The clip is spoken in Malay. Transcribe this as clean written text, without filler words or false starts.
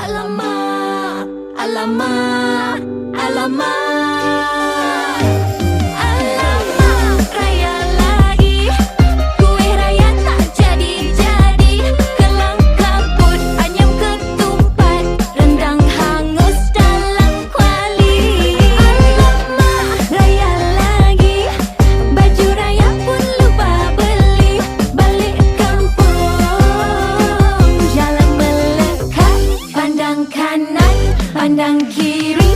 Alamak, alamak, alamak. Alamak, raya lagi. Kue raya tak jadi-jadi. Kelang kabut, ayam ketumpat, rendang hangus dalam kuali. Alamak, raya lagi. Baju raya pun lupa beli. Balik kampung, jalan melekat. Pandang kanan, pandang kiri.